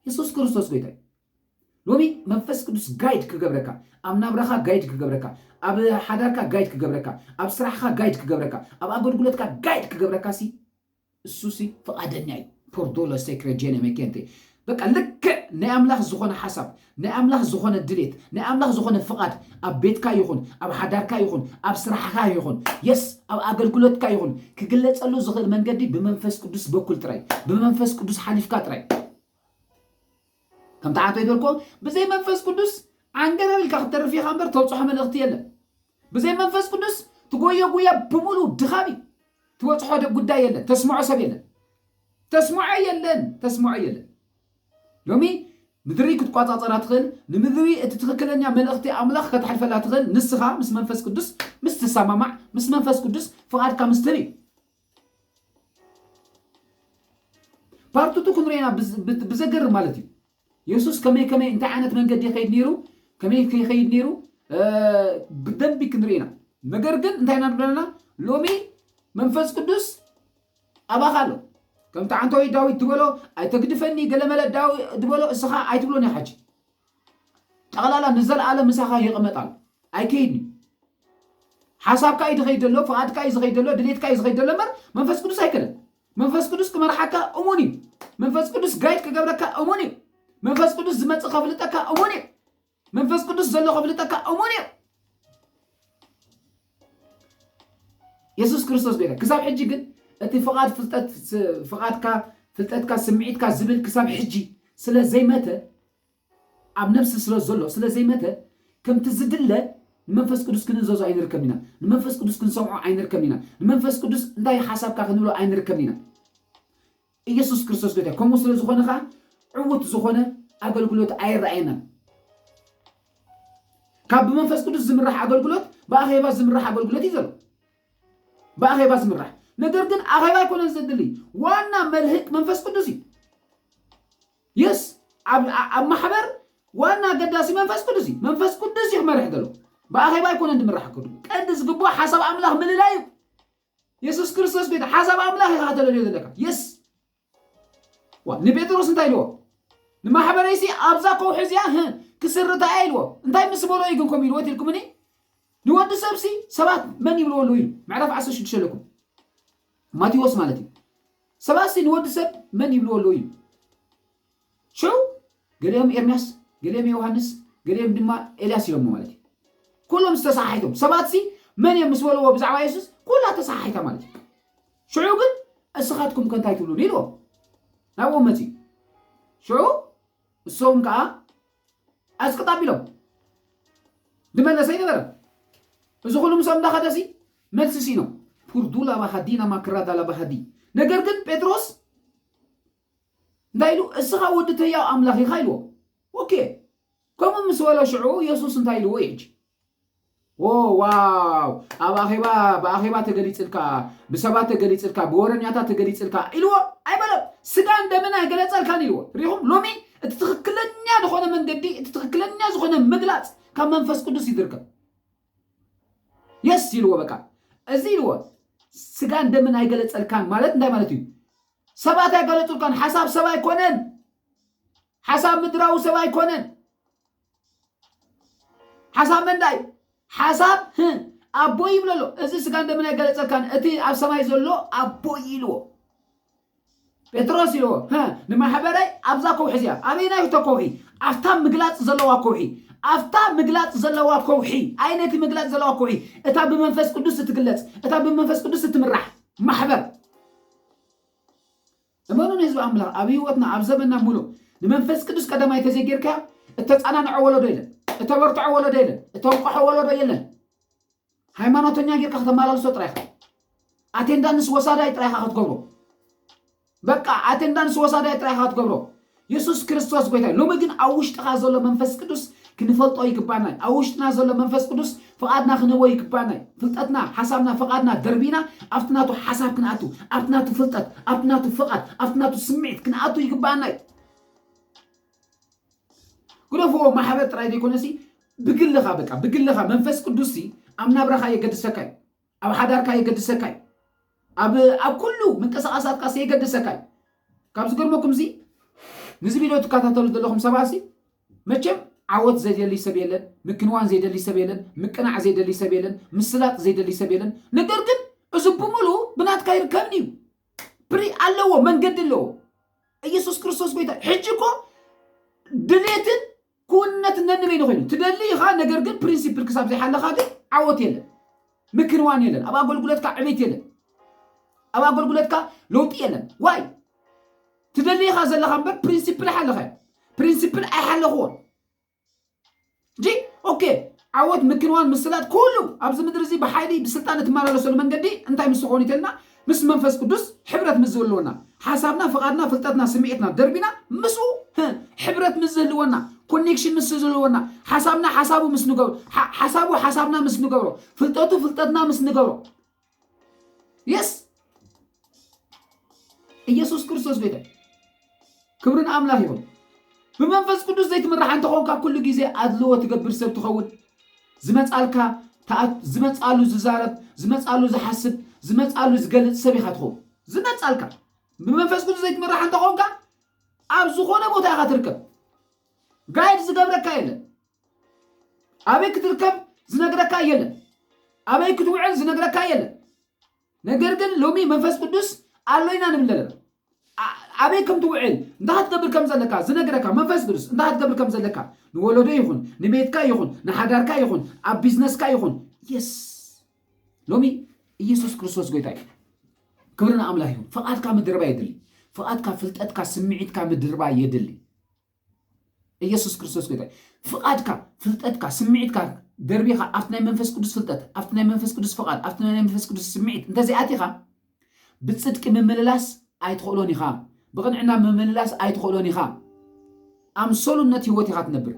ኢየሱስ ክርስቶስ ጌታ ሎሚ መንፈስ ቅዱስ ጋይድ ክገብረካ ኣብ ናብራኻ ጋይድ ክገብረካ ኣብ ሓዳርካ ጋይድ ክገብረካ ኣብ ስራሕካ ጋይድ ክገብረካ ኣብ ኣገልግሎትካ ጋይድ ክገብረካ ሲ እሱሲ ፈቃደኛ እዩ ፖርዶሎ ሴክሬ ጄኔ መኬንቴ በቃ ልክ ናይ ኣምላኽ ዝኾነ ሓሳብ ናይ ኣምላኽ ዝኾነ ድሌት ናይ ኣምላኽ ዝኾነ ፍቓድ ኣብ ቤትካ ይኹን ኣብ ሓዳርካ ይኹን ኣብ ስራሕካ ይኹን የስ ኣብ ኣገልግሎትካ ይኹን ክግለጸሉ ዝኽእል መንገዲ ብመንፈስ ቅዱስ በኩል ጥራይ ብመንፈስ ቅዱስ ሓሊፍካ ጥራይ ከም ተዓንቶ ይበልኮ ብዘይ መንፈስ ቅዱስ አንገረልካ ክትተርፊኻ እምበር ተውፅሖ መልእኽቲ የለን ብዘይ መንፈስ ቅዱስ ትጎዮ ጉያ ብሙሉ ድኻቢ ትወፅሖ ጉዳይ የለን ተስምዖ ሰብ የለን ተስምዖ የለን ሎሚ ምድሪ ክትቋጻጸራ ትኽእል ንምድሪ እቲ ትክክለኛ መልእኽቲ ኣምላኽ ከተሕልፈላ ትኽእል ንስኻ ምስ መንፈስ ቅዱስ ምስ ትሰማማዕ ምስ መንፈስ ቅዱስ ፍቓድካ ምስ ትርኢ ፓርቱቱ ክንሪና ብዘገርም ማለት እዩ ኢየሱስ ከመይ እንታይ ዓይነት መንገዲ ይኸይድ ነይሩ ከመይ ይኸይድ ነይሩ ብደንቢ ክንርኢና ነገር ግን እንታይ ናብለና ሎሚ መንፈስ ቅዱስ ኣባኻ ኣሎ ከምቲ ዓንተወይ ዳዊት ድበሎ ኣይተግድፈኒ ገለመለ ዳዊት ድበሎ እስኻ ኣይትብሎን ሓጂ ጠቕላላ ንዘለዓለም ምሳኻ ይቕመጥ ኣሎ ኣይከይድኒ ሓሳብካ እዩ ዝኸይድ ዘሎ ፍቓድካ እዩ ዝኸይድ ዘሎ ድሌትካ እዩ ዝኸይድ ዘሎ እምበር መንፈስ ቅዱስ ኣይከደን መንፈስ ቅዱስ ክመርሓካ እሙን እዩ መንፈስ ቅዱስ ጋይድ ክገብረካ እሙን እዩ መንፈስ ቅዱስ ዝመፅእ ከፍልጠካ እሙን እዩ መንፈስ ቅዱስ ዘሎ ከፍልጠካ እሙን እዩ ኢየሱስ ክርስቶስ ቤተ ክሳብ ሕጂ ግን እቲ ፍቓድ ፍቓድካ ፍልጠትካ ስምዒትካ ዝብል ክሳብ ሕጂ ስለ ዘይመተ ኣብ ነፍሲ ስለ ዘሎ ስለ ዘይመተ ከምቲ ዝድለ ንመንፈስ ቅዱስ ክንእዘዞ ኣይንርከብን ኢና ንመንፈስ ቅዱስ ክንሰምዖ ኣይንርከብን ኢና ንመንፈስ ቅዱስ እንታይ ሓሳብካ ክንብሎ ኣይንርከብን ኢና ኢየሱስ ክርስቶስ ቤተ ከምኡ ስለ ዝኾነ ከዓ ዕውት ዝኾነ ኣገልግሎት ኣይረኣየናን ካብ ብመንፈስ ቅዱስ ዝምራሕ ኣገልግሎት ብኣኼባ ዝምራሕ ኣገልግሎት እዩ ዘሎ ብኣኼባ ዝምራሕ ነገር ግን ኣኼባ ኣይኮነን ዘድሊ ዋና መልህቅ መንፈስ ቅዱስ እዩ የስ ኣብ ማሕበር ዋና ገዳሲ መንፈስ ቅዱስ እዩ መንፈስ ቅዱስ እዩ ክመርሕ ዘሎ ብኣኼባ ኣይኮነን ድምራሕ ክዱ ቀንዲ ዝግባእ ሓሳብ ኣምላኽ ምልላይ እዩ ኢየሱስ ክርስቶስ ቤተ ሓሳብ ኣምላኽ ኢኻ ተለልዮ ዘለካ የስ ንጴጥሮስ እንታይ ኢልዎ ንማሕበረይሲ ኣብዛ ከውሒ እዚኣ ክስርታ ኢልዎ እንታይ ምስ በሎ እዩ ግን ከምኡ ኢልዎ ትልኩምኒ ንወዲ ሰብሲ ሰባት መን ይብልዎ ኣለዉ ኢሉ ምዕራፍ 16 ኣለኩም ማቴዎስ ማለት እዩ ሰባትሲ ንወዲ ሰብ መን ይብልዎ ኣለዉ ኢሉ ሽዑ ገሊኦም ኤርምያስ ገሊኦም ዮሃንስ ገሊኦም ድማ ኤልያስ ኢሎሞ ማለት እዩ ኩሎም ዝተሰሓሒቶም ሰባትሲ መን እዮም ምስ በልዎ ብዛዕባ ኢየሱስ ኩላ ተሰሓሒታ ማለት እዩ ሽዑ ግን እስኻትኩም ከንታይ ትብሉን ኢልዎ ናብኦም መፅኡ ሽዑ እሶም ከዓ ኣስቅጥ ኣቢሎም ድመለሰ ይነበረ እዚ ኩሉ ምሶም እንዳኸደሲ መልሲ ሲኖም ፑርዱላ ባሃዲና ማክራዳ ላባሃዲ ነገር ግን ጴጥሮስ እንታይ ኢሉ እስኻ ወዲ ተያው ኣምላኽ ኢኻ ኢልዎ ኦኬ ከምኡ ምስ በሎ ሽዑ ኢየሱስ እንታይ ኢልዎ ይሕጂ ዋው ብኣኼባ ተገሊፅልካ ብሰባት ተገሊፅልካ ብወረኛታት ተገሊፅልካ ኢልዎ ኣይበለም ስጋ እንደምን ኣይገለፀልካን ኢልዎ ሪኹም ሎሚ እቲ ትክክለኛ ዝኾነ መንገዲ እቲ ትክክለኛ ዝኾነ ምግላፅ ካብ መንፈስ ቅዱስ ይድርከብ የስ ኢልዎ በቃ እዚ ኢልዎ ስጋ እንደምን ኣይገለፀልካን ማለት እንታይ ማለት እዩ ሰባት ኣይገለፁልካን ሓሳብ ሰብ ኣይኮነን ሓሳብ ምድራዊ ሰብ ኣይኮነን ሓሳብ መንዳይ ሓሳብ ኣቦ ይብሎ ኣሎ እዚ ስጋ እንደምን ኣይገለፀልካን እቲ ኣብ ሰማይ ዘሎ ኣቦ ኢልዎ ጴጥሮስ ኢልዎ ንማሕበረይ ኣብዛ ከውሒ እዚኣ ኣበይናይ ከውሒ ኣፍታ ምግላፅ ዘለዋ ከውሒ ኣፍታ ምግላፅ ዘለዋ ከውሒ ዓይነቲ ምግላፅ ዘለዋ ከውሒ እታ ብመንፈስ ቅዱስ እትግለፅ እታ ብመንፈስ ቅዱስ እትምራሕ ማሕበር እመኑን ህዝቢ ኣምላኽ ኣብ ህይወትና ኣብ ዘመንና ሙሉእ ንመንፈስ ቅዱስ ቀዳማይ ተዘይጌርካ እተፃናንዖ ወለዶ የለን እተበርትዖ ወለዶ የለን እተውቅሖ ወለዶ የለን ሃይማኖተኛ ጌርካ ከተመላልሶ ጥራይካ ኣቴንዳንስ ወሳዳይ ጥራይካ ክትገብሮ በቃ ኣቴንዳንስ ወሳዳይ ጥራይካ ክትገብሮ ኢየሱስ ክርስቶስ ጎይታ ሎሚ ግን ኣብ ውሽጥኻ ዘሎ መንፈስ ቅዱስ ክንፈልጦ ይግባና ኣብ ውሽጥና ዘሎ መንፈስ ቅዱስ ፍቓድና ክንህቦ ይግባና ፍልጠትና ሓሳብና ፍቓድና ደርቢና ኣብቲ ናቱ ሓሳብ ክንኣቱ ኣብቲ ናቱ ፍልጠት ኣብቲ ናቱ ፍቓድ ኣብቲ ናቱ ስምዒት ክንኣቱ ይግባና ግለፍዎ ማሕበር ጥራይ ዘይኮነሲ ብግልኻ በቃ ብግልኻ መንፈስ ቅዱስ ኣብ ናብራኻ የገድሰካ እዩ ኣብ ሓዳርካ የገድሰካ እዩ ኣብ ኩሉ ምንቅስቃሳትካ የገድሰካ እዩ ካብ ዝገርመኩም ንዚ ቪድዮ ትከታተሉ ዘለኹም ሰባት መቸም ዓወት ዘይደሊ ሰብ የለን ምክንዋን ዘይደሊ ሰብ የለን ምቅናዕ ዘይደሊ ሰብ የለን ምስላጥ ዘይደሊ ሰብ የለን ነገር ግን እዚ ብሙሉ ብናትካ ይርከብን እዩ ፕሪ ኣለዎ መንገዲ ኣለዎ ኢየሱስ ክርስቶስ ጎይታ ሕጂ እኮ ድሌትን ኩነት ነንበይኑ ኮይኑ ትደሊ ኢኻ ነገር ግን ፕሪንሲፕል ክሳብ ዘይሓለኻ ግን ዓወት የለን ምክንዋን የለን ኣብ ኣገልግሎትካ ዕቤት የለን ኣብ ኣገልግሎትካ ለውጢ የለን ዋይ ትደሊ ኢኻ ዘለኻ እምበር ፕሪንሲፕል ሓለኻ ፕሪንሲፕል ኣይሓለኽዎን جي اوكي عود مكنوان مسلات كله ابز مدرزي بحايلي بسلطان تمارلسو المنجدي انتي مسخوني تلنا مس منفس قدس حبرت مزولونا حسابنا فقادنا فلتتنا سمعتنا دربنا مسو حبرت مزولونا كونيكشن مسزولونا حسابنا حسابو مسنغورو حسابنا مسنغورو فلتتنا مسنغورو يس ኢየሱስ ክርስቶስ ቤተ ክብርን አምላክ ይሁን بمنفس قدوس زي تمرح أنت خونك كل جزء أدلو تقبل سب تخون زمت قالك زمت قالو ززارب زمت قالو زحسب زمت قالو زقلت سبي خاتخو زمت قالك بمنفس قدوس زي تمرح أنت خونك أبزو خونه بوتا خاتركب قاعد زقبرك يلا أبيك تركب زنقرك يلا أبيك توعل زنقرك يلا نقرقن لومي منفس قدوس علينا نملل أبيكم توعل نهات قبل كم زلكا زنقرك منفس قدوس نهات قبل كم زلكا نولدو يخون نبيتكا يخون نحداركا يخون أب بيزنسكا يخون يس لومي يسوس كريستوس قويتاي كبرنا أملاك يخون فقادكا مدربا يدلي فقادكا فلتأتكا سمعيتكا مدربا يدلي يسوس كريستوس قويتاي فقادكا فلتأتكا سمعيتكا دربيخا أفتنا منفس قدوس فلتأت أفتنا منفس قدوس فقاد أفتنا منفس قدوس سمعيت انت زياتيخا بتصدق ممللاس أيتخلوني خا بغنعنا ممللاس أيتخلوني خا أم سولنت هوتي خاتنبر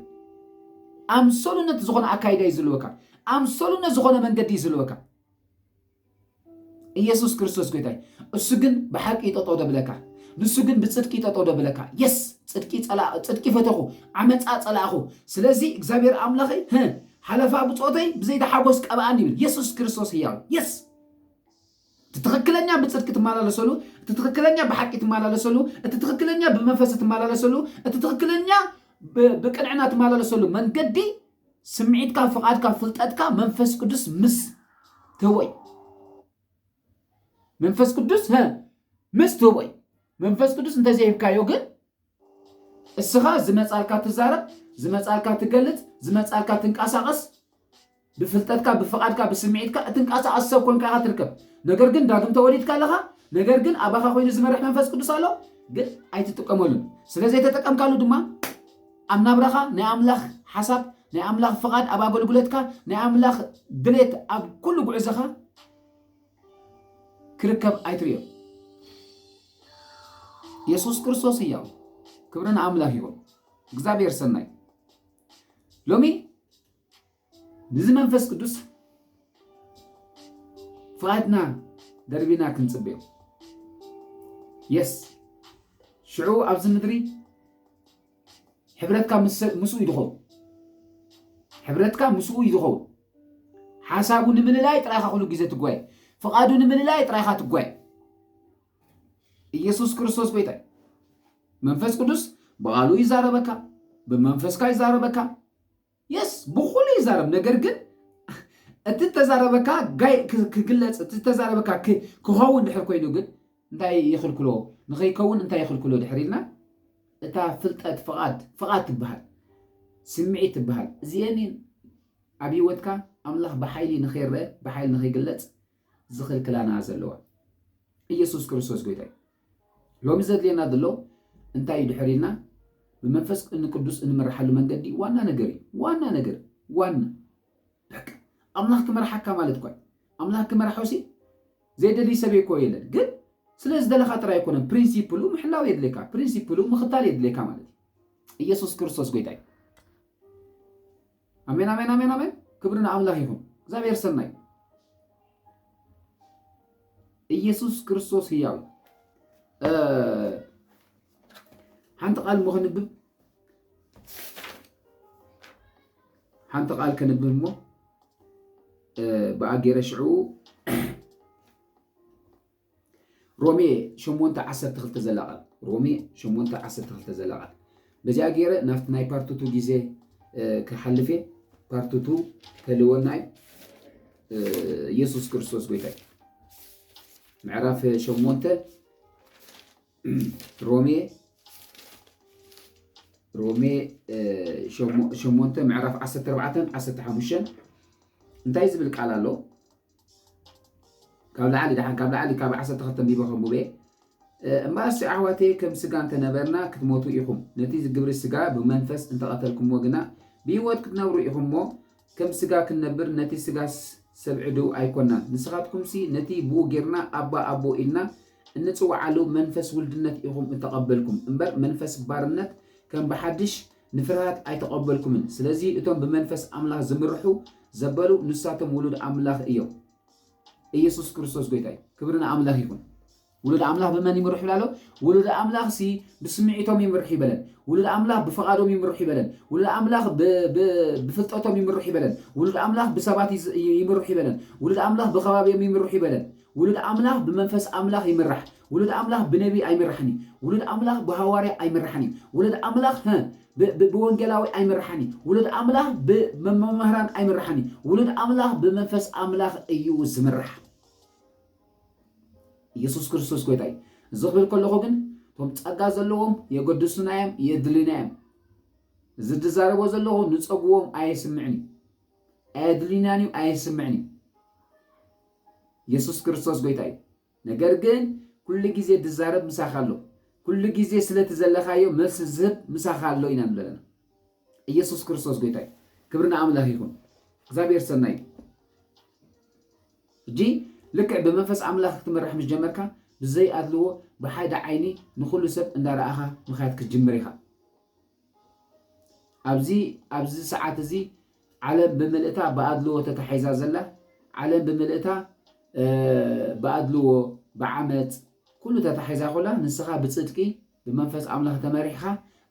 أم سولنت زغون أكايدا يزلوكا أم سولنت زغون منقد يزلوكا يسوس كريستوس قويتاي السجن بحق يتطود بلكا نسجن بتصدق يتطود بلكا يس تصدقي فتخو عمت أطلعخو سلازي إغزابير أملاخي حلفا بصوتي بزيد حبوس كأباني يسوس كريستوس هياو يس تتخكلنيا بتصدق تمالالسلو تتخكلنيا بحق تمالالسلو تتخكلنيا بمنفس تمالالسلو تتخكلنيا بقنعنا تمالالسلو من قدي سمعيتك فقادك فلطتك منفس قدوس مس توي منفس قدوس مس توي منفس قدوس انت زيفكايو ግን እስኻ ዝመጻልካ ትዛረብ ዝመጻልካ ትገልጽ ዝመጻልካ ትንቃሳቀስ بفلتتك بفقادك بسمعيتك تنقاص ሰብ ኮንካ ትርከብ ነገር ግን ዳግም ተወሊድካ ኣለኻ ነገር ግን ኣባኻ ኮይኑ ዝመርሕ መንፈስ ቅዱስ ኣሎ ግን ኣይትጥቀመሉን ስለዚህ ተጠቀምካሉ ድማ ኣብ ናብራኻ ናይ ኣምላኽ ሓሳብ ናይ ኣምላኽ ፍቃድ ኣብ ኣገልግሎትካ ናይ ኣምላኽ ድሌት ኣብ ኩሉ ጉዕዞኻ ክርከብ ኣይትሪዮ ኢየሱስ ክርስቶስ ሕያው ክብርና ኣምላኽ ይሁን እግዚአብሔር ሰናይ ሎሚ نزي منفس قدوس فقادنا دربينا كنصبيو يس شعو أبز مدري حبرتك مسؤول يدخل حبرتك مسؤول يدخل حسابو نمللاي ترايخا خلو جيزة تقوي فقادو نمللاي ترايخا تقوي يسوس كريستوس بيتاي منفس قدوس بغالو يزاربكا بمنفسكا يزاربكا يس بخولي يزارب ነገር ግን እትተዛረበካ ጋይ ክግለጽ እትተዛረበካ ክኸውን ድሕር ኮይኑ ግን እንታይ ይኽልክሎ ንኸይከውን እንታይ ይኽልክሎ ድሕሪልና እታ ፍልጠት ፍቃድ ትበሃል ስምዒት ትበሃል እዚአን ኣብ ህይወትካ ኣምላኽ ብሓይሊ ንኸይርአ ብሓይሊ ንኸይግለጽ ዝኽልክላና ዘለዋ ኢየሱስ ክርስቶስ ጎይታይ ሎሚ ዘድልየና ዘሎ እንታይ ድሕሪልና بمنفس ቅዱስ እንመርሓሉ መንገዲ ዋና ነገር ዋና በቃ ኣምላኽ ክመርሓካ ማለት ኮይ ኣምላኽ ክመርሖሲ ዘይደሊ ሰብ እኮ የለን ግን ስለዚ ደለኻ ጥራይ ኣይኮነን ፕሪንሲፕሉ ምሕላው የድልካ ፕሪንሲፕሉ ምኽታል የድልካ ማለት ኢየሱስ ክርስቶስ ጎይታይ አሜን አሜን አሜን አሜን ክብርና ኣምላኽ ይሁን እግዚአብሔር ሰናይ ኢየሱስ ክርስቶስ ሕያው حنت قال مخنبب حنت قال كنبب مو بأجر شعو رومي شمونتا عسر تخلت زلاقل رومي شمونتا عسر تخلت زلاقل بزي أجر نفت ناي بارتوتو جيزي كحلفه بارتوتو كلون ناي يسوس كريستوس بيتاي معرف شمونتا رومي شمونته معرف 14 15 انتي زبل قال له كاب لعلي دحان كاب لعلي كاب 12 بيبخم بيه اما احواتي كم سغان تنبرنا كتموتو يخم نتي زغبر السغا بمنفس انت قتلكم وغنا بيوت كتنورو يخمو كم سغا كنبر نتي سغا سبعدو ايكونا نسخاتكم سي نتي بو غيرنا ابا إلنا نتصوعلو منفس ولدنت يخم تقبلكم انبر منفس بارنت كان بحدش نفرات أي تقبلكم من سلازي إتهم بمنفس أملاح زمرحو زبلو نساتم ولود أملاح إيو إيسوس كريستوس قيتاي كبرنا أملاح يكون ولد أملاخ بمن يمرح بلاله ولد أملاخ سي بسمعتهم يمرح بلن ولد أملاخ بفقادهم يمرح بلن ولد أملاخ بفلطتهم يمرح بلن ولد أملاخ بسبات يمرح بلن ولد أملاخ بخبابهم يمرح بلن ولد أملاخ بمنفس أملاخ يمرح ولد أملاخ بنبي أيمرحني ولد أملاخ بهواري أيمرحني ولد أملاخ بونجلاوي أيمرحني ولد أملاخ بمهران أيمرحني ولد أملاخ بمنفس أملاخ أيوز مرح ኢየሱስ ክርስቶስ ጎይታይ ዝኽብል ከለኹ ግን ቶም ጸጋ ዘለዎም የገድሱና እዮም የድልና እዮም ዝድዛረቦ ዘለኹ ንጸጉዎም ኣይስምዕኒ ኣድሊናኒ ኣይስምዕኒ ኢየሱስ ክርስቶስ ጎይታይ ነገር ግን ኩሉ ግዜ ድዛረብ ምሳኻ ኣሎ ኩሉ ግዜ ስለተዘለኻዮ መልስ ዝህብ ምሳኻ ኣሎ ኢና ንብለና ኢየሱስ ክርስቶስ ጎይታይ ክብርና ኣምላኽ ይኹን እግዚአብሔር ሰናይ እጂ ልክዕ በመንፈስ ኣምላኽ ክትመርሕ ምስ ጀመርካ ብዘይ ኣድልዎ ብሓደ ዓይኒ ንኹሉ ሰብ እንዳረኣኻ ምኽያድ ክትጅምር ኢኻ ኣብዚ ሰዓት እዚ ዓለም ብምልእታ ብኣድልዎ ተታሒዛ ዘላ ዓለም ብምልእታ ብኣድልዎ ብዓመፅ ኩሉ ተታሒዛ ኮላ ንስኻ ብፅድቂ ብመንፈስ ኣምላኽ ተመሪሕኻ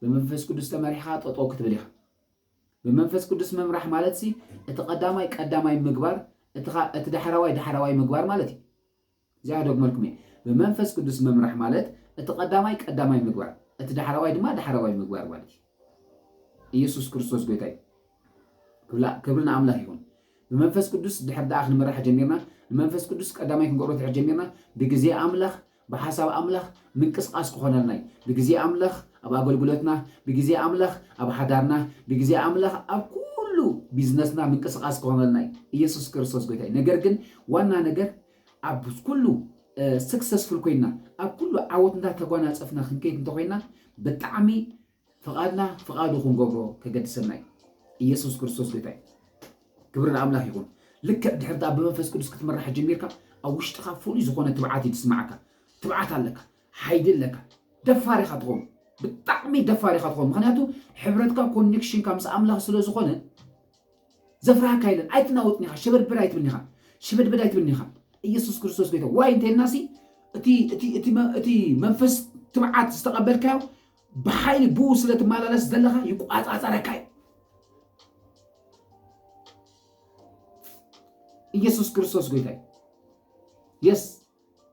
ብመንፈስ ቅዱስ ተመሪሕኻ ጠጠው ክትብል ኢኻ ብመንፈስ ቅዱስ መምራሕ ማለት እቲ ቀዳማይ ምግባር እቲ ዳሕራዋይ ምግባር ማለት እዩ እዚኣ ደግመልኩም እየ ብመንፈስ ቅዱስ መምራሕ ማለት እቲ ቀዳማይ ምግባር እቲ ዳሕራዋይ ድማ ዳሕራዋይ ምግባር ማለት እዩ ኢየሱስ ክርስቶስ ጎይታ እዩ ክብርና ኣምላኽ ይኹን ብመንፈስ ቅዱስ ድሕር ደኣ ክንመራሕ ጀሚርና ንመንፈስ ቅዱስ ቀዳማይ ክንገብሮ ትሕር ጀሚርና ብግዜ ኣምላኽ ብሓሳብ ኣምላኽ ምንቅስቃስ ክኾነልና እዩ ብግዜ ኣምላኽ ኣብ ኣገልግሎትና ብግዜ ኣምላኽ ኣብ ሓዳርና ብግዜ ኣምላኽ ኣብ ኩሉ ቢዝነስና ምንቅስቃስ ክኾነልና እዩ ኢየሱስ ክርስቶስ ጎይታ እዩ ነገር ግን ዋና ነገር ኣብ ኩሉ ሰክሰስፉል ኮይና ኣብ ኩሉ ዓወትና ተጓናፀፍና ክንከይድ እንተኮይና ብጣዕሚ ፍቓድና ፍቓዱ ክንገብሮ ከገድሰና እዩ ኢየሱስ ክርስቶስ ጎይታ እዩ ክብርን ኣምላኽ ይኹን ልክዕ ድሕር ደኣ ብመንፈስ ቅዱስ ክትመራሕ ጀሚርካ ኣብ ውሽጥኻ ፍሉይ ዝኾነ ትብዓት ይትስማዓካ ትብዓት ኣለካ ሓይሊ ኣለካ ደፋር ኢኻ ትኾን ብጣዕሚ ደፋር ኢኻ ትኾን ምክንያቱ ሕብረትካ ኮኔክሽንካ ምስ ኣምላኽ ስለ ዝኾነ ዘፍራካ ኢለን ኣይትናወጥኒ ኢኻ ሸበድበድ ኣይትብልኒ ኢኻ ኢየሱስ ክርስቶስ ጎይታ ዋይ እንተይልናሲ እቲ መንፈስ ትብዓት ዝተቐበልካዮ ብሓይሊ ብኡ ስለትመላለስ ዘለኻ ይቆፃፀረካ እዩ ኢየሱስ ክርስቶስ ጎይታ እዩ የስ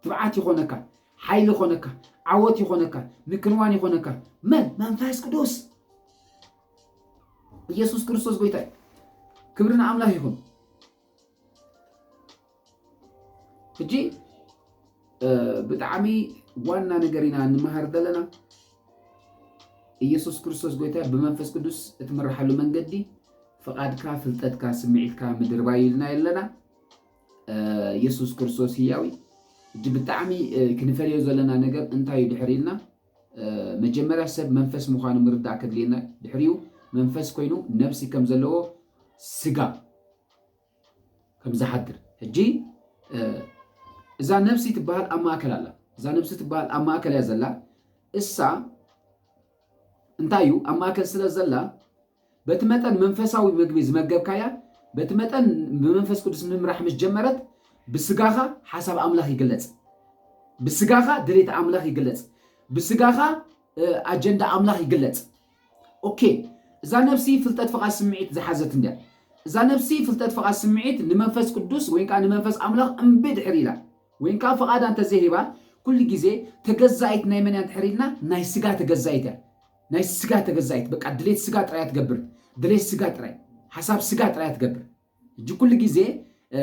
ትብዓት ይኾነካ ሓይሊ ይኾነካ ዓወት ይኾነካ ምክንዋን ይኾነካ መን መንፈስ ቅዱስ ኢየሱስ ክርስቶስ ጎይታ እዩ ክብርና ኣምላኽ ይኹን ሕጂ ብጣዕሚ ዋና ነገር ኢና እንመሃር ዘለና ኢየሱስ ክርስቶስ ጎይታ ብመንፈስ ቅዱስ እትመርሓሉ መንገዲ ፍቓድካ ፍልጠትካ ስምዒትካ ምድርባይ ኢልና የለና ኢየሱስ ክርስቶስ ህያዊ እጂ ብጣዕሚ ክንፈልዮ ዘለና ነገር እንታይ እዩ ድሕሪ ኢልና መጀመርያ ሰብ መንፈስ ምዃኑ ምርዳእ ከድልየና ድሕሪኡ መንፈስ ኮይኑ ነፍሲ ከም ዘለዎ ስጋ ከም ዝሓድር ሕጂ እዛ ነፍሲ ትበሃል ኣብ ማእከል ኣላ እዛ ነፍሲ ትበሃል ኣብ ማእከል እያ ዘላ እሳ እንታይ እዩ ኣብ ማእከል ስለ ዘላ በቲ መጠን መንፈሳዊ ምግቢ ዝመገብካያ በቲ መጠን ብመንፈስ ቅዱስ ምምራሕ ምስ ጀመረት ብስጋኻ ሓሳብ ኣምላኽ ይግለጽ ብስጋኻ ድሌት ኣምላኽ ይግለጽ ብስጋኻ ኣጀንዳ ኣምላኽ ይግለጽ ኦኬ እዛ ነፍሲ ፍልጠት ፍቓድ ስምዒት ዝሓዘት እንድያ እዛ ነፍሲ ፍልጠት ፍቓድ ስምዒት ንመንፈስ ቅዱስ ወይ ከዓ ንመንፈስ ኣምላኽ እምቢ ድሕር ኢላ ወይ ከዓ ፍቓዳ እንተዘይሂባ ኩሉ ግዜ ተገዛኢት ናይ መን እያ ድሕር ኢልና ናይ ስጋ ተገዛኢት እያ ናይ ስጋ ተገዛኢት በቃ ድሌት ስጋ ጥራይ ትገብር ድሌት ስጋ ጥራይ ሓሳብ ስጋ ጥራይ ትገብር እጂ ኩሉ ግዜ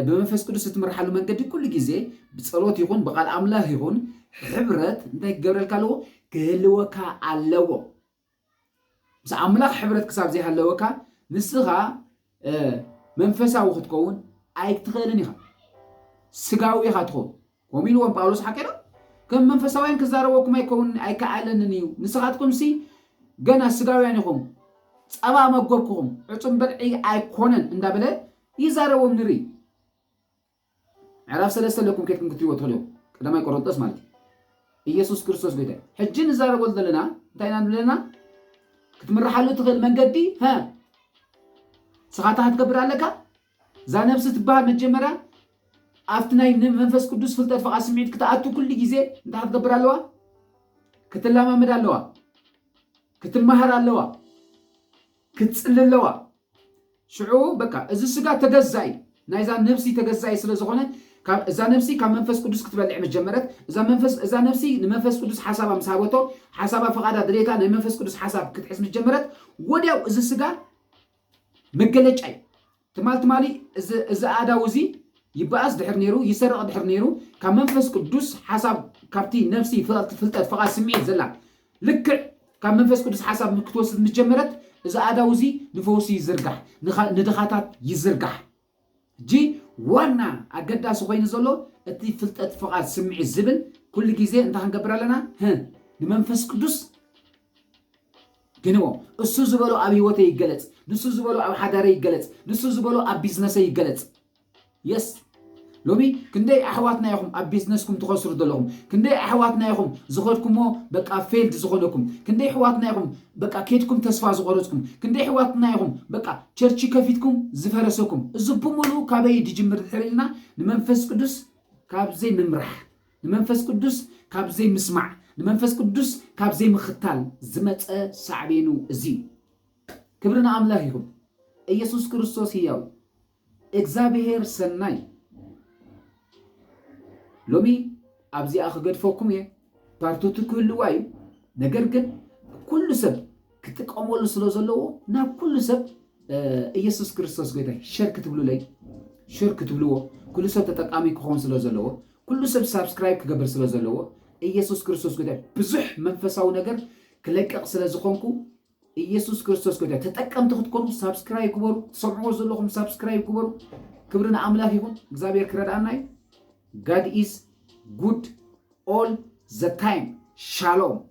ብመንፈስ ቅዱስ እትመርሓሉ መንገዲ ኩሉ ግዜ ብጸሎት ይኹን ብቓል ኣምላኽ ይኹን ሕብረት እንታይ ክገብረልካ ኣለዎ ክህልወካ ኣለዎ ምስ ኣምላኽ ሕብረት ክሳብ ዘይሃለወካ ንስኻ መንፈሳዊ ክትከውን ኣይትኽእልን ኢኻ ስጋዊ ኢኻ ትኸውን ከምኡ ኢልዎም ጳውሎስ ሓቂሮ ከም መንፈሳውያን ክዛረበኩም ኣይከኣለንን እዩ ንስኻትኩም ገና ስጋውያን ኢኹም ፀባ መጎብክኹም ዕፁም በልዒ ኣይኮነን እንዳበለ ይዛረቦም ንርኢ ምዕራፍ 3 ለኩም ከይትኩም ክትሪእዎ ትኽእሉ ቀዳማይ ቆሮንጦስ ማለት እዩ ኢየሱስ ክርስቶስ ጎይታ ሕጂ ንዛረቦ ዘለና እንታይ ኢና ንብለና ክትምራሓሉ ትኽእል መንገዲ ስኻታ ክትገብር ኣለካ እዛ ነፍሲ ትበሃል መጀመርያ أفتناي منفس قدوس فلتة فقط سمعت كتأتو كل جزء أنت هتقبل علىها كتلامة مد علىها كتمهر علىها كتسأل علىها شعو بكا إذا سجى تجزأي نايزا نفسي تجزأي سلزقونه إذا نفسي كم منفس قدوس كتبلع مجمرت إذا نفسي نمنفس قدوس حسابها مساوته حسابها فقط دريتا نمنفس قدوس حساب كتحس مجمرت وديو إذا سجى مجلج أي تمالي إذا أداوزي يبقى دحر نيرو يسرق دحر نيرو كم منفس قدوس حساب كابتي نفسي فلتت فقط سمعت زلا لك كم منفس قدوس حساب كتوصل مجمرت إذا أداوزي نفوسي يزرقح ندخاتات يزرقح جي وانا أقدر سوين زلو أتي فلتت فقط سمعت الزبل كل جزء أنت هنقبر لنا نمنفس قدوس جنوا السوز بلو أبي وتي يجلس نسوز بلو أبي حداري يجلس نسوز بلو أبي بيزنس يجلس يس لومي كندي أحواتنا ياهم أبي بيزنسكم تخسروا دلهم كندي أحواتنا ياهم زخركمو بقى فيلد زخركم كندي أحواتنا ياهم بقى كيتكم تسفى زخرتكم كندي أحواتنا ياهم بقى تشرشي كفيتكم زفرسكم الزبمولو كابي ديجمر حرينا نمنفس قدوس كاب زي ممرح نمنفس قدوس كاب زي مسمع نمنفس قدوس كاب زي مختال زمت صعبينو زي كبرنا أملاككم إيسوس كريستوس هياو إكزابير سناي لومي أبزي أخ قد فوقكم يه بارتوتو كل واي نجرجن كل سب كتك أمول سلوزلو نا كل سب إيسوس كريستوس قد شركة بلو لي شركة بلو كل سب تتقامي كخون سلوزلو كل سب سبسكرايب كجبر سلوزلو إيسوس كريستوس قد بزح منفساو نجر كلك أقصد زخونكو إيسوس كريستوس قد تتقام تخدكم سبسكرايب كبرو سمعوا زلهم سبسكرايب كبرو كبرنا أملاك يكون إكزابير كراد عناي God is good all the time. Shalom.